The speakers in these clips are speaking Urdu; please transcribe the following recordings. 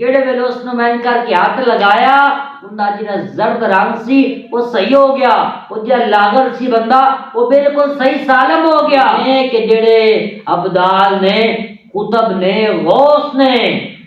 جڑے ویلے اس نے مین کر کے ہاتھ لگایا اندا جڑا زرد رنگ سی وہ صحیح ہو گیا، وہ جڑا لاغر سی بندہ وہ بالکل صحیح سالم ہو گیا۔ کہ جڑے ابدال نے، قطب نے، غوث نے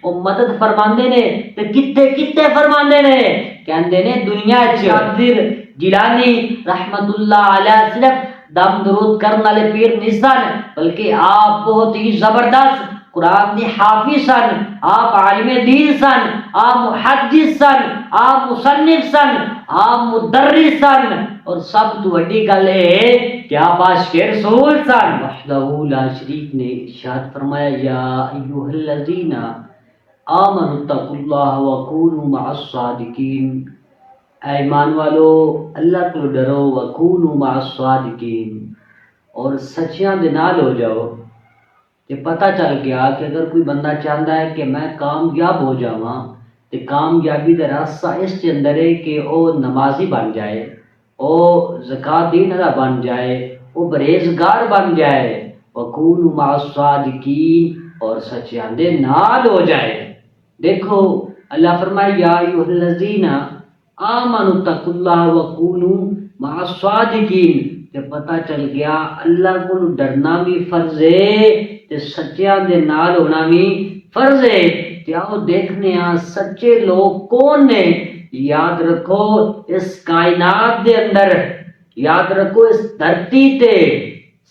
وہ مدد فرماندے نے تے کتے کتے فرماندے نے، کہندے نے دنیا وچ قادر جیلانی رحمت اللہ علیہ صرف دم درود کرنے والے پیر نہیں سن، بلکہ آپ بہت ہی زبردست قرآن دی حافظ سن، آپ عالم دین سن، آپ محدث سن، آپ مصنف سن، آپ مدرس سن، اور سب تو بڑی گل ہے کہ آپ عاشق رسول سن۔ وحدہ لا شریک نے ارشاد فرمایا یا ایھا الذین آمنوا اتقوا اللہ وکونوا مع الصادقین، اے ایمان والو اللہ کو ڈرو، وکونوا مع الصادقین، اور سچیاں دے نال ہو جاؤ۔ کہ پتہ چل گیا کہ اگر کوئی بندہ چاہتا ہے کہ میں کامیاب ہو جاواں تے کامیابی دا راستہ اس کے اندر ہے کہ او نمازی بن جائے، او زکوٰۃ دینے والا بن جائے، او پرہیزگار بن جائے، وکونوا مع الصادقین، اور سچیاں دے نال ہو جائے۔ دیکھو اللہ فرمائے یا ایھا الذین آمنوا اتقوا اللہ وکونوا مع الصادقین، کہ پتہ چل گیا اللہ کو ڈرنا بھی فرض ہے تے سچیاں دے نال ہونا بھی فرض ہے۔ تے آؤ دیکھنے ہاں سچے لوگ کون نے۔ یاد رکھو اس کائنات دے اندر، یاد رکھو اس دھرتی تے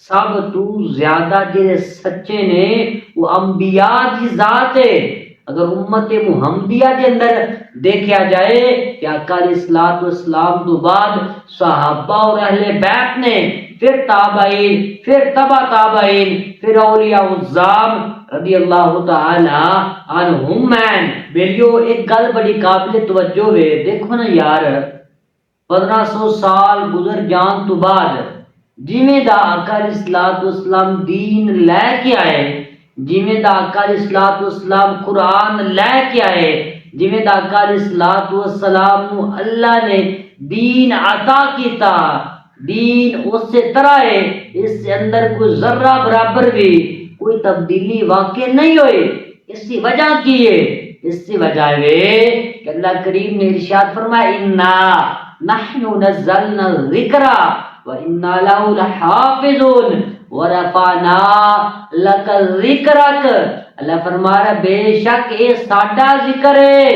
سب تو زیادہ جڑے سچے نے وہ انبیاء دی ذات ہے۔ اگر امت محمدیہ کے اندر دیکھا جائے کہ آقا علیہ الصلوۃ والسلام تو بعد صحابہ اور اہل بیت نے، پھر تابعین، پھر تبع تابعین، پھر اولیاء العظام رضی اللہ تعالی عنہم میں بیلیو ایک گل بڑی قابل توجہ ہے۔ دیکھو نا یار 1500 سال گزر جان تو بعد جویں دا آقا علیہ الصلوۃ والسلام دین لے کے آئے، جویں دا آقا علیہ الصلوۃ والسلام قرآن لے کے آئے، جویں دا آقا علیہ الصلوۃ والسلام نو اللہ نے دین عطا کیتا، دین اس سے طرح ہے، اس کے اندر کوئی ذرہ برابر بھی کوئی تبدیلی واقع نہیں ہوئی۔ اس کی وجہ کی ہے؟ اس کی وجہ ہے کہ اللہ کریم نے ارشاد فرمایا انا نحن نزلنا الذکر وَإِنَّا لَهُ لَحَافِظُونَ وَرَفَعْنَا لَكَ ذِكْرَكَ، اللہ فرما رہا بے شک یہ ساڈا ذکر ہے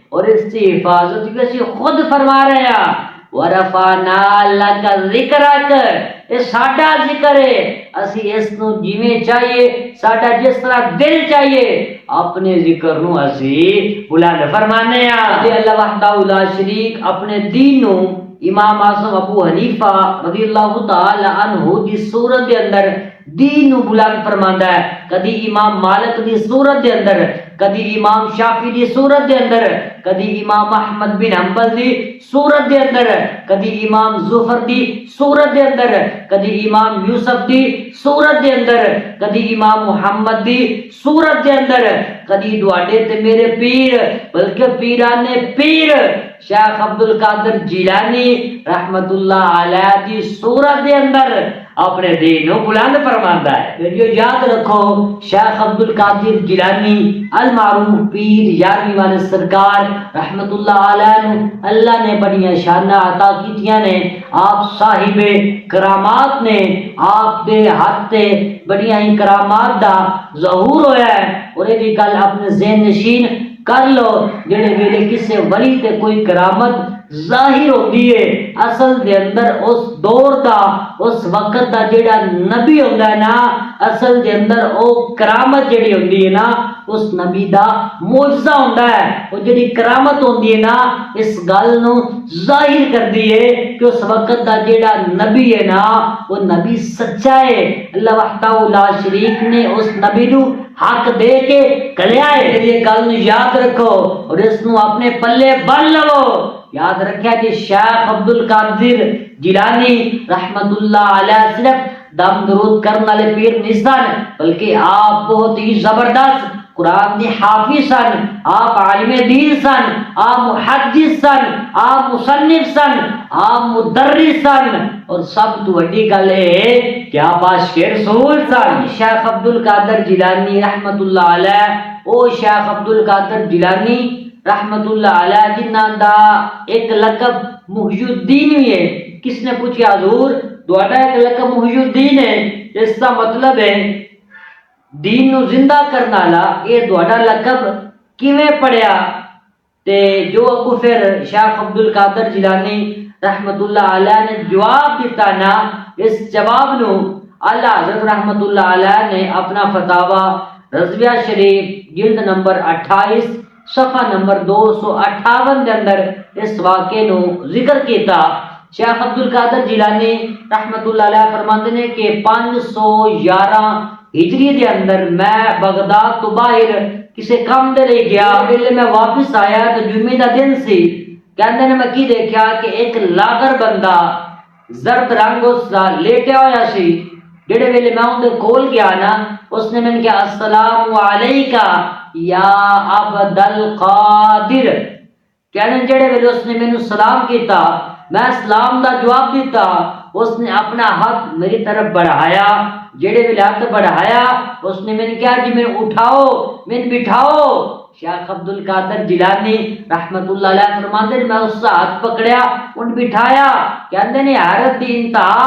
اور اس کی حفاظت بھی اسی خود فرما رہے ہیں۔ وَرَفَعْنَا لَكَ ذِكْرَكَ، یہ ساڈا ذکر ہے، اسی اس نو جویں چاہیے، ساڈا جس طرح دل چاہیے اپنے ذکر نو اسی بلند فرمانے ہیں۔ تے اللہ وحدہ لا شریک اپنے دین نو امام اعظم ابو حنیفہ رضی اللہ تعالی عنہ دی صورت دے اندر دین نو بلند فرماندا ہے، کدی امام مالک دی صورت دے اندر، کدی امام شافعی دی صورت دے اندر، کدی امام احمد بن حنبل دی صورت دے اندر، کدی امام زفر دی صورت دے اندر، کدی امام یوسف دی صورت دے اندر، کدی امام محمد دی صورت دے اندر، کدی دواڈے تے میرے پیر بلکہ پیران پیر شیخ عبد القادر جیلانی رحمت اللہ علیہ دی صورت دے اندر اپنے دین کو بلند فرماندا ہے۔ پھر یہ یاد رکھو شیخ عبد القادر جیلانی المعروف پیر 11ویں والے سرکار رحمت اللہ علیہ اللہ نے بڑی شاناں عطا کیتیاں نے، آپ صاحب کرامات نے، آپ دے ہاتھ تے بڑی کرامات دا ظہور ہویا ہے، اور یہ گل اپنے ذہن نشین کر لو جڑے ویلے کسے ولی تے کوئی کرامت ظاہر ہوتی ہے اصل دے اندر اس دور دا اس وقت دا جڑا نبی ہوندا ہے نا، اصل دے اندر او کرامت جڑی ہوندی ہے نا اس نبی دا معجزہ ہوندا ہے، وہ جڑی کرامت ہوندی ہے نا اس گل نو ظاہر کردی ہے کہ اس وقت دا جڑا نبی ہے نا وہ نبی سچا ہے۔ اللہ وحدہ لا شریک نے اس نبی نو حق دے کے کلیا ہے۔ یہ گل نو یاد رکھو اور اس نو اپنے پلے بن لو۔ یاد رکھیا کہ شیخ عبد القادر جیلانی رحمت اللہ علیہ صرف دم درود کرنے والے پیر نہیں سن، بلکہ آپ بہت ہی زبردست قرآن دی حافظ سن، آپ عالم دین سن، آپ محدث سن، آپ مصنف سن، آپ مدرس سن، اور سب تو بڑی گل ہے کہ آپ عاشق رسول سن۔ شیخ عبد القادر جیلانی رحمت اللہ علیہ، او شیخ عبد القادر جیلانی رحمت اللہ علیہ جنہ دا ایک لقب محی الدین بھی ہے۔ کس نے پوچھا حضور تہاڈا ایک لقب محی الدین ہے، اس کا مطلب ہے دین نو زندہ کرنے والا، یہ تہاڈا لقب کیویں پڑیا؟ تے جو اگو پھر شیخ عبد القادر جیلانی رحمت اللہ علیہ نے جواب دیتا نا، اس جواب نو اعلیٰ حضرت رحمت اللہ علیہ نے اپنا فتاوی رضویہ شریف جلد نمبر 28 صفحہ نمبر 258 دے اندر اس واقعے نو ذکر کیتا۔ شیخ عبد القادر جیلانی رحمت اللہ علیہ فرماندے نے کہ 511 ہجری دے اندر میں بغداد تو باہر کسی کام دے لے گیا، پہلے میں واپس آیا تو جمعے دا دن سی، کہندے نے میں کی دیکھا کہ ایک لاغر بندہ زرد رنگ اس دا لیٹیا ہویا سی، جڑے ویلے میں اون دے کول گیا نا، اس نے میں کہا السلام علیکہ یا عبد القادر، کہنے جڑے ویلے اس نے مینوں سلام کیتا، میں سلام دا جواب دیتا، اس نے اپنا ہاتھ میری طرف بڑھایا، جڑے ویلے ہاتھ بڑھایا اس نے میں نے کہا جی میں اٹھاؤ میں بٹھاؤ۔ شیخ عبد القادر جیلانی رحمت اللہ علیہ فرماتے ہیں میں اس کا ہاتھ پکڑیا ان بٹھایا، کہندے نے حیرت دی انتہا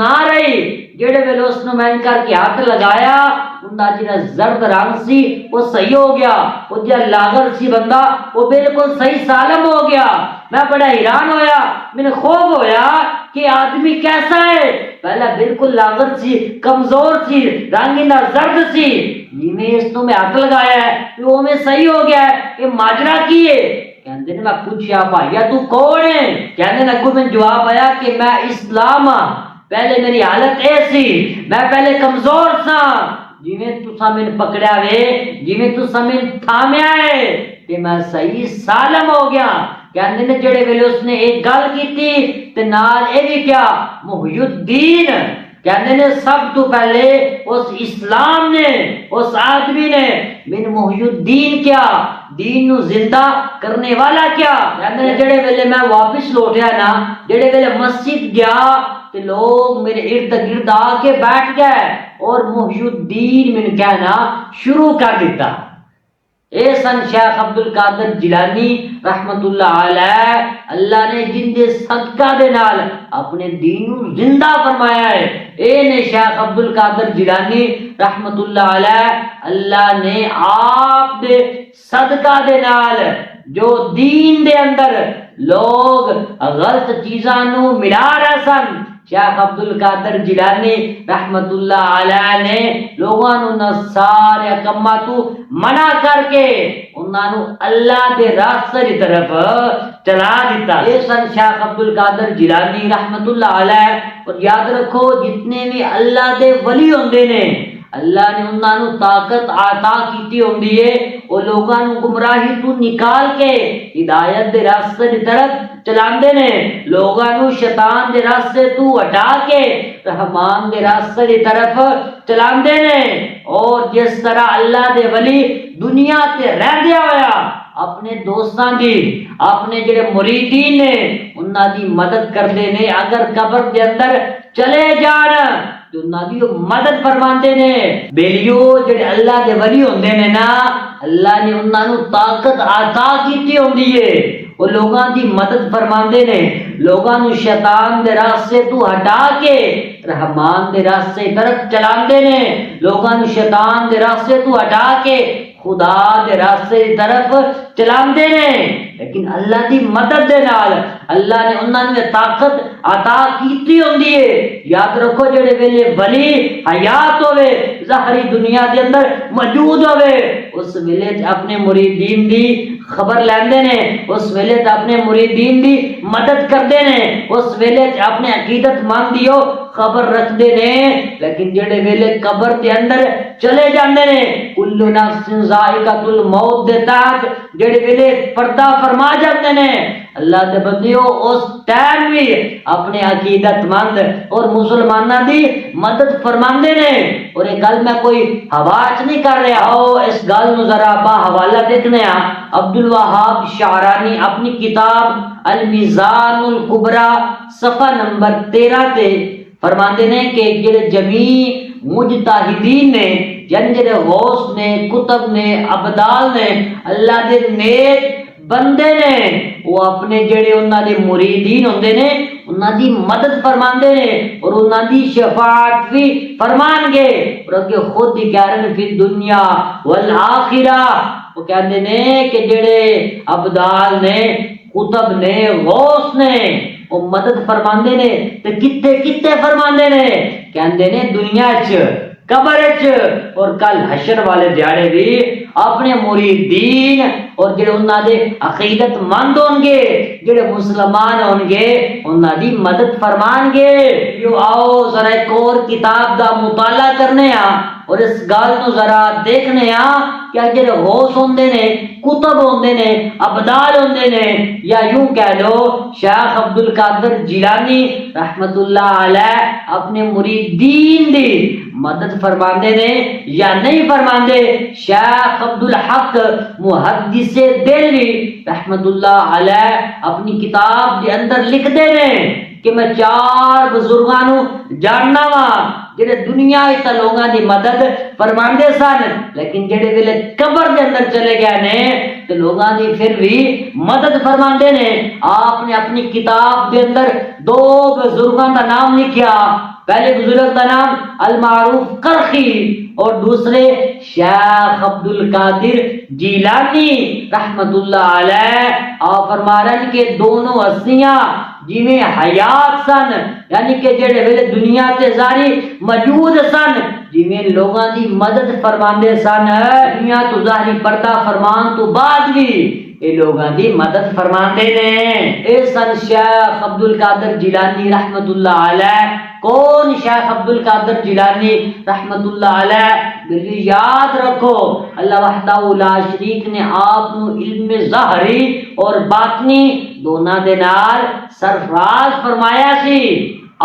نہ رہی، جڑے ویلے اس نے میں کر کے ہاتھ لگایا ان دا جڑا زرد رنگ سی وہ صحیح ہو گیا، وہ جڑا لاغر سی بندہ وہ بالکل صحیح سالم ہو گیا۔ میں بڑا حیران ہویا، میں نے خوف ہویا کہ آدمی کیسا ہے، پہلا بالکل لاغر سی، کمزور سی، رنگینہ زرد سی، یہ میں اس نے ہاتھ لگایا ہے کہ وہ میں صحیح ہو گیا ہے، یہ ماجرا کی ہے؟ کہندے نے میں پوچھا بھائیا تو کون ہے؟ کہندے نے کو میں جواب آیا کہ میں اسلام ہاں، پہلے میری حالت ایسی، میں پہلے کمزور سا، جویں تساں میں پکڑیا وے، جویں تساں میں تھامیا ہے کہ میں صحیح سالم ہو گیا۔ کہندے نے جڑے ویلے اس نے ایک گل کیتی تے نال اے بھی کیا محی الدین، کہندے نے سب تو پہلے اس اسلام نے اس آدمی نے من محی الدین کیا دین نو زندہ کرنے والا کیا۔ کہندے نے جڑے ویلے میں واپس لوٹیا نا، جڑے ویلے مسجد گیا تے لوگ میرے ارد گرد آ کے بیٹھ گئے اور محی الدین من کہنا شروع کر دیتا۔ اے سن شیخ عبد القادر جیلانی رحمت اللہ علیہ، اللہ نے جن دے صدقہ دے نال اپنے دین نو زندہ فرمایا ہے۔ اے نے شیخ عبد القادر جیلانی رحمت اللہ علیہ، اللہ نے آپ دے صدقہ دے نال جو دین دے اندر لوگ غلط چیزاں نو ملا رہے سن، شیخ عبد القادر جیلانی رحمت اللہ علیہ نے لوگاں نو نہ سارے کماں تو منع کر کے انہاں نو اللہ دے راستے دی طرف چلا دیتا۔ یہ سن شیخ عبد القادر جیلانی رحمت اللہ علیہ۔ اور یاد رکھو جتنے بھی اللہ دے ولی ہوندے نے اللہ نے انہاں نو طاقت عطا کیتی ہوندی ہے، وہ لوگاں نو گمراہی تو نکال کے ہدایت دے راستے دی طرف چلاندے نے، لوگاں نو شیطان دے راستے تو ہٹا کے رحمان دے راستے دی طرف چلاندے نے۔ اور جس طرح اللہ دے ولی دنیا تے رہندیا ہویا اپنے دوستاں دی اپنے جڑے مریدین نے انہاں دی مدد کردے نے، اگر قبر دے اندر چلے جان تو انہاں دی مدد فرماندے نے۔ بیلیو جڑے اللہ دے ولی ہوندے نے نا، اللہ نے انہاں نو طاقت عطا کیتی ہوندی ہے، وہ لوگاں دی مدد فرماندے نے، لوگاں نو شیطان دے راستے تو ہٹا کے رحمان دے راستے طرف چلاندے نے، لوگاں نو شیطان دے راستے تو ہٹا کے خدا دے راستے دی طرف چلاندے نے۔ لیکن اللہ دی مدد دے نال اللہ نے انہاں نو طاقت عطا کیتی ہوندی ہے۔ یاد رکھو جڑے ویلے ولی حیات ہوئے ظاہری دنیا دے اندر موجود ہوئے اس ویلے اپنے مریدین دی خبر لیندے نے، اس ویلے اپنے مریدین دی مدد کردے نے، اس ویلے اپنے عقیدت مند دیو خبر رکھتے نے لیکن جڑے ویلے قبر دے اندر چلے جاندے نے کل نفس ذائقۃ الموت دے تحت جڑے ویلے پردہ فرما جاندے نے اللہ دے بندیو اس ٹائم بھی اپنے عقیدت مند اور مسلماناں دی مدد فرماندے نے اور یہ گل میں کوئی ہوا چ نہیں کر رہا او اس گل نو ذرا با حوالہ دیکھنے ہاں عبد الوہاب شعرانی اپنی کتاب المیزان الکبریٰ صفحہ نمبر 13 تے فرماندے نے کہ جڑے جمیع مجتہدین نے یعنی جڑے غوث نے کتب نے ابدال نے اللہ دے نیک بندے نے وہ اپنے جڑے انہاں دے مریدین ہوندے نے انہاں دی مدد فرماندے نے اور انہاں دی شفاعت بھی فرمان گے اور اگے خود ہی کہہ رہے ہیں فی دنیا والآخرہ وہ کہندے نے کہ جڑے ابدال نے کتب نے غوث نے وہ مدد فرماندے نے تے کتے کتے فرماندے نے کہندے نے دنیا چ قبر چ اور کل حشر والے دیہاڑے بھی اپنے مریدین اور جڑے انہاں دے عقیدت مند ہون گے جڑے مسلمان ہون گے انہاں دی مدد فرمان گے یو آؤ ذرا ایک اور کتاب دا مطالعہ کرنے ہاں اور اس گل نو ذرا دیکھنے ہاں کہ جڑے غوث ہوندے نے کتب ہوندے نے ابدال ہوندے نے یا یوں کہہ لو شیخ عبد القادر جیلانی رحمت اللہ علیہ اپنے مریدین دی مدد فرماندے نے یا نہیں فرماندے شیخ عبد الحق محدث دہلوی رحمت اللہ علیہ اپنی کتاب دے اندر لکھدے نے کہ میں 4 بزرگاں نو جاننا وا جڑے دنیا وچ لوگاں دی مدد فرماندے سن لیکن جڑے ویلے قبر دے اندر چلے گئے نے تے لوگاں دی پھر بھی مدد فرماندے نے آپ نے اپنی کتاب دے اندر 2 بزرگاں دا نام لکھیا پہلے بزرگ کا نام المعروف کرخی اور دوسرے شیخ عبد القادر جیلانی رحمت اللہ علیہ آپ فرما رہے ہیں کہ دونوں ہستیاں جویں حیات سن یعنی کہ جڑے ویلے دنیا تے ظاہری موجود سن جویں لوگاں دی مدد فرماندے سن دنیا تو ظاہری پردہ فرمان تو بعد بھی اے لوگاں دی مدد فرماندے نے اے سن شیخ عبد القادر جیلانی رحمت اللہ علیہ کون شیخ عبد القادر جیلانی رحمت اللہ علیہ بلی یاد رکھو اللہ وحدہ لا شریک نے آپ نو علم ظاہری اور باطنی دونوں دے نال سرفراز فرمایا سی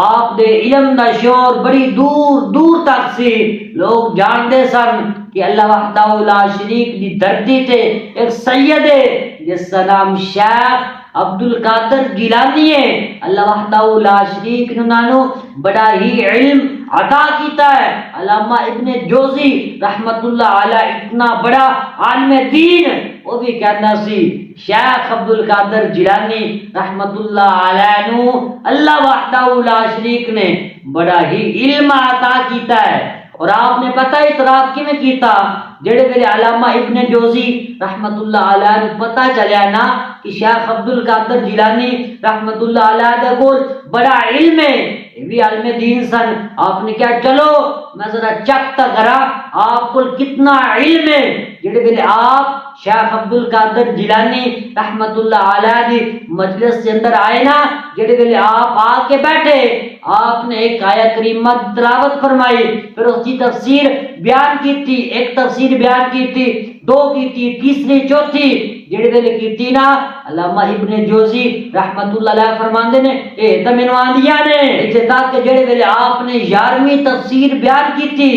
آپ دے علم دا شور بڑی دور دور تک سی لوگ جاندے سن کہ اللہ وحدہ لا شریک دی دھرتی تے ایک سید ہے جس کا نام شیخ عبد القادر جیلانی ہے اللہ وحدہ لا شریک نو بڑا ہی علم عطا کیتا ہے علامہ ابن جوزی رحمت اللہ علیہ اتنا بڑا عالم دین وہ بھی کہنا سی شیخ عبد القادر جیلانی رحمت اللہ علیہ نو اللہ وحدہ لا شریک نے بڑا ہی علم عطا کیتا ہے اور آپ نے پتہ اعتراف کیویں کیتا جڑے ویلے علامہ ابن جوزی رحمت اللہ علیہ نو پتہ چلیا نا کہ شیخ عبد القادر جیلانی رحمت اللہ علیہ دے کول بڑا علم ہے یہ بھی علم دین سن آپ نے کیا چلو میں ذرا چیک تا کرا آپ کو کتنا علم ہے جڑے ویلے آپ شیخ عبد القادر جیلانی رحمت اللہ علیہ دی مجلس کے اندر آئے نا جڑے ویلے آپ آ کے بیٹھے آپ نے ایک آیت کریمہ تلاوت فرمائی پھر اس کی تفسیر بیان کی تھی ایک تفسیر بیان کی تھی 2 کی تھی تیسری چوتھی جڑے ویلے کی نا علامہ ابن جوزی رحمت اللہ علیہ فرماندے نے اے تے مینوں آندیاں نے ایتھے تک کہ جڑے ویلے آپ نے 11ویں تفسیر بیان کی تھی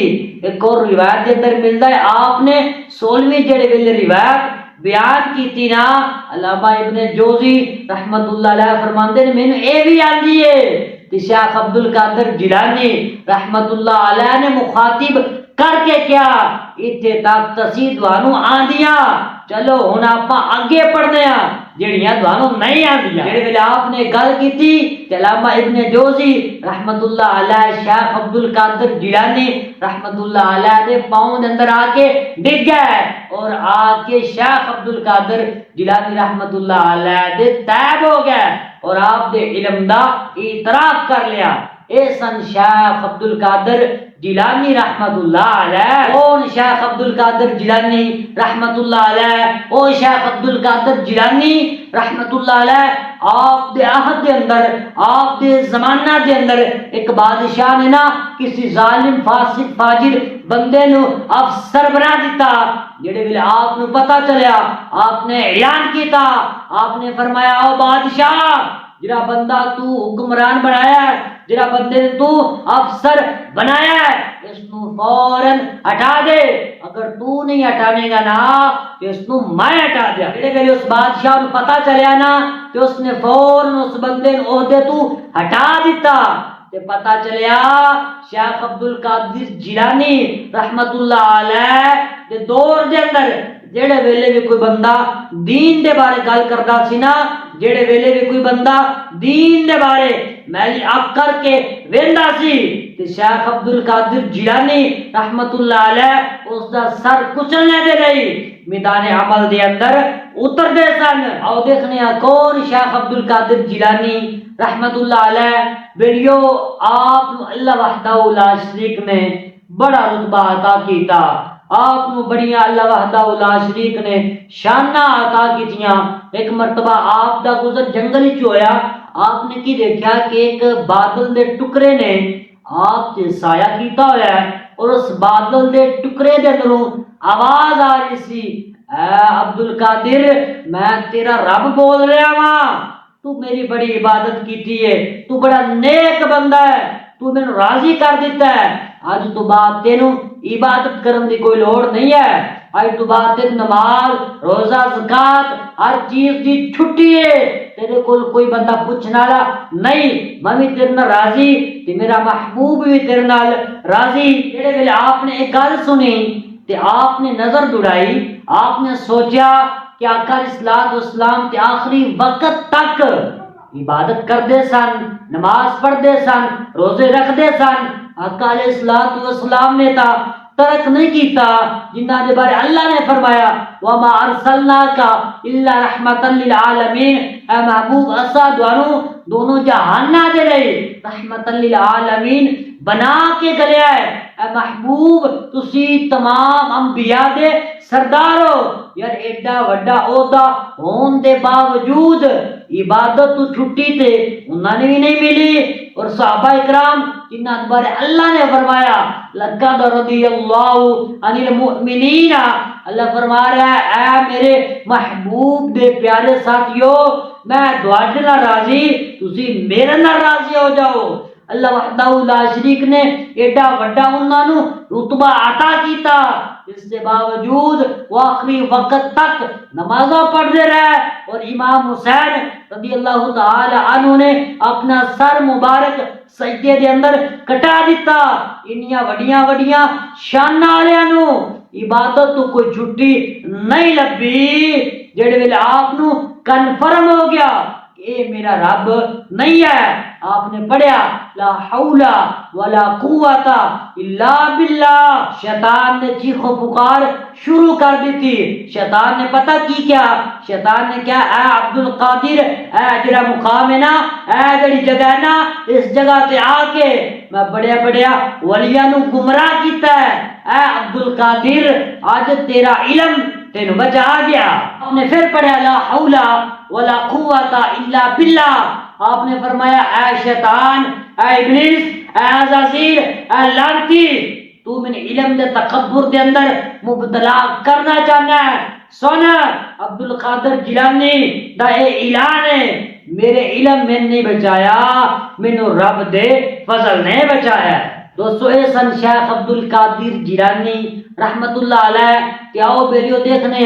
ایک اور روایت کے اندر ملتا ہے آپ نے 16ویں جڑے ویلے روایت بیان کی تھی نا علامہ ابن جوزی رحمت اللہ علیہ فرماندے نے مینوں اے بھی آندی ہے کہ شیخ عبد القادر جیلانی رحمت اللہ علیہ نے مخاطب کر کے کیا اتنے تک تسی دوانو آندیاں چلو ہن آپاں اگے پڑھنے ہاں جڑیاں دوانو نہیں آندیاں جڑے ویلے آپ نے گل کیتی تے علامہ ابن جوزی رحمت اللہ علیہ شیخ عبد القادر جیلانی رحمت اللہ علیہ دے پاؤں دے اندر آ کے ڈگ گئے اور آ کے شیخ عبد القادر جیلانی رحمت اللہ علیہ دے تیب ہو گئے اور آپ دے علم دا اعتراف کر لیا اے سن شیخ عبد القادر جیلانی رحمت اللہ علیہ، کون؟ شیخ عبد القادر جیلانی رحمت اللہ علیہ، او شیخ عبد القادر جیلانی رحمت اللہ علیہ، آپ دے عہد دے اندر، آپ دے زمانہ دے اندر ایک بادشاہ نے نا کسی ظالم فاسق فاجر بندے نو افسر بنا دیتا، جڑے ویلے آپ نو پتہ چلیا آپ نے اعلان کیتا، آپ نے فرمایا او بادشاہ، جڑا بندہ تو حکمران بنایا ہے، جڑا بندے تو افسر بنایا ہے، اس نو فوراً ہٹا دے، اگر تو نہیں ہٹانے گا نا تو اس نو میں ہٹا دیا۔ جڑے ویلے اس بادشاہ نو پتہ چلیا نا کہ اس نے فوراً اس بندے نو عہدے تو ہٹا دیتا، تے پتہ چلیا شیخ عبد القادر جیلانی رحمت اللہ علیہ دے دور دے اندر جڑے ویلے بھی کوئی بندہ دین دے بارے گل کردا سی نا، جڑے ویلے بھی کوئی بندہ دین دے بارے میلی اک کر کے ویندا سی تے شیخ عبد القادر جیلانی رحمت اللہ علیہ اس دا سر کچلنے دے لئی میدان عمل دے اندر اتر دے سن۔ آؤ دیکھنے کون شیخ عبد القادر جیلانی رحمت اللہ علیہ، بیلیو آپ اللہ وحدہ لا شریک نے بڑا رتبہ عطا کیتا، آپ نو بڑیاں اللہ وحدہ لا شریک نے شانہ عطا کیتیاں۔ ایک مرتبہ آپ دا گزر جنگل وچ ہویا، آپ نے کی دیکھا کہ ایک بادل دے ٹکرے نے آپ تے سایہ کیتا ہویا ہے، اور اس بادل دے ٹکرے دے اندروں آواز آ رہی سی، اے عبد القادر میں تیرا رب بول رہا ہاں، تو میری بڑی عبادت کیتی ہے، تو بڑا نیک بندہ ہے، تو میں راضی کر دیتا ہے، آج تو بعد تینوں عبادت کرن دی کوئی لوڑ نہیں ہے، آج تو بعد تین نماز روزہ زکات ہر چیز دی چھٹی ہے، تیرے کول کوئی بندہ پوچھنے والا نہیں، میں بھی تیرے نال راضی تے میرا محبوب بھی تیرے نال راضی۔ جڑے ویلے آپ نے ایک گل سنی تے آپ نے نظر دوڑائی، آپ نے سوچا کہ آقا علیہ السلام تے آخری وقت تک عبادت کردے سن، نماز پڑھدے سن، روزے رکھدے سن، آقا علیہ السلام نے تا ترک نہیں کیتا، جنہ دے بارے اللہ نے فرمایا وما ارسلناک الا رحمتا للعالمین، اے محبوب اسا دونوں جہاناں دے لئی رحمتا للعالمین بنا کے گلیا ہے، اے محبوب تسی تمام انبیاء دے سردار ہو، یار ایڈا وڈا عہدہ ہون دے باوجود عبادت تو چھٹی تے انہاں نے بھی نہیں ملی، اور صحابہ اکرام جنہ بارے اللہ نے فرمایا لقد رضی اللہ عن المؤمنین، اللہ فرما رہا ہے اے میرے محبوب دے پیارے ساتھیو میں تواڈے نال راضی، تسی میرے نال راضی ہو جاؤ۔ اللہ وحدہ لا شریک نے ایڈا وڈا انہاں نو رتبہ عطا کیتا، اس کے باوجود وہ آخری وقت تک نمازاں پڑھتے رہے، اور امام حسین رضی اللہ تعالی عنہ نے اپنا سر مبارک سجدے دے اندر کٹا دیتا۔ انیاں وڈیاں وڈیاں شاناں والیاں نو عبادت تو کوئی چھٹی نہیں لبھی، جڑے ویلے آپ نو کنفرم ہو گیا کہ اے میرا رب نہیں ہے، آپ نے پڑھیا لا حول ولا قوت الا باللہ، شیطان نے چیخ و پکار شروع کر دی تھی۔ شیطان نے پتہ کی کیا؟ شیطان نے کیا اے عبد القادر، اے جڑا مقام ہے نا، اے جڑی جگہ ہے نا، اس جگہ تے آ کے میں بڑے بڑے ولیاں نو گمراہ کیتا ہے، اے عبد القادر آج تیرا علم تینوں بچا گیا۔ آپ نے پھر پڑھا لا حول ولا قوت الا باللہ، آپ نے فرمایا اے شیطان، اے ابلیس، اے عزازیل، اے لعنتی، تو میں علم دے تکبر دے اندر مبتلا کرنا چاہنا ہے، سن عبد القادر جیلانی دا اے اعلان ہے، میرے علم میں نہیں بچایا، مینوں رب دے فضل نے بچایا۔ دوستو اے سن شیخ عبد القادر جیلانی رحمت اللہ علیہ، کہ آؤ بیلیو دیکھنے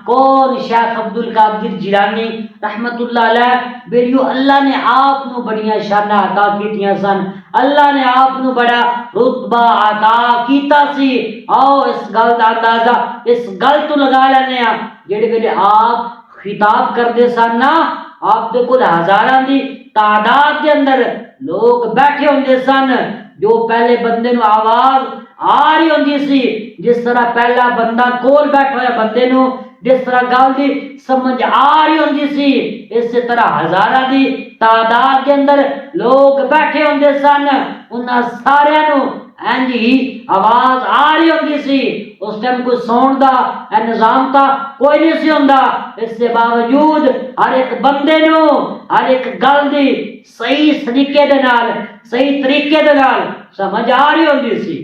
کون شیخ عبد القادر جیلانی رحمت اللہ علیہ۔ بیلیو اللہ نے آپ نو بڑیاں شاناں عطا کیتیاں سن، اللہ نے آپ نو بڑا رتبہ عطا کیتا سی۔ آؤ اس گل دا اندازہ اس گل تو لگا لینے جڑے ویلے آپ خطاب کردے سن نا، آپ دے کول ہزاراں دی تعداد دے اندر لوگ بیٹھے ہوندے سن، جو پہلے بندے نو آواز آ رہی ہوندی سی، جس طرح پہلا بندہ کول بیٹھا ہویا بندے نو جس طرح گل دی سمجھ آ رہی ہوندی سی، اس طرح ہزاراں دی تعداد کے اندر لوگ بیٹھے ہوندے سن، انہاں سارے نو جی آواز آ رہی ہوتی سی، اس ٹائم کوئی سون دا نظام تھا کوئی نہیں سی ہوندا، اس سے باوجود ہر ایک بندے نو ہر ایک گل دی صحیح طریقے دے نال سمجھ آ رہی ہوتی سی۔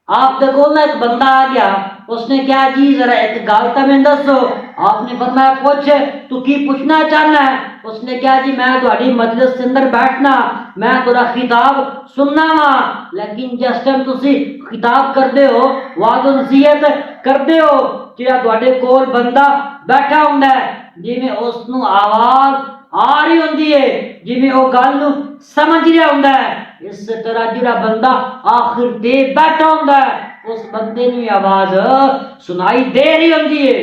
آپ دے کول ایک بندہ آ گیا، اس نے کہا جی ذرا ایک گل تو میں دسو۔ آپ نے فرمایا پوچھ، تو کی پوچھنا چاہنا ہے؟ اس نے کہا جی میں تہاڈی مجلس کے اندر بیٹھنا، میں تیرا خطاب سننا وا، لیکن جس ٹائم تسی خطاب کردے ہو، واعظ و نصیحت کردے ہو، جڑا تہاڈے کول بندہ بیٹھا ہوندا ہے، جویں اس نو آواز آ رہی ہوندی ہے، جویں او گل نو سمجھ رہا ہوندا ہے، اس طرح جڑا بندہ آخر تے بیٹھا ہوندا ہے، اس بندے نو آواز سنائی دے رہی ہوندی ہے۔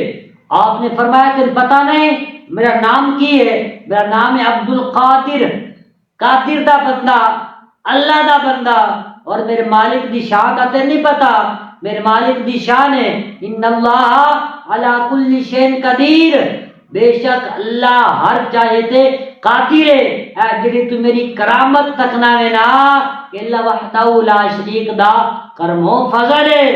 آپ نے فرمایا تجھے پتہ نہیں میرا نام کی ہے؟ میرا نام ہے عبد القادر، قادر دا بندہ، اللہ دا بندہ، اور میرے مالک دی شان کا تے نہیں پتا؟ میرے مالک دی شان ہے ان اللہ علی کل شیء قدیر، بے شک اللہ ہر چاہے تے قادر ہے۔ اے جڑی تو میری کرامت تکنا ہے نا، کہ اللہ وحدہ لا شریک دا کرم و فضل ہے۔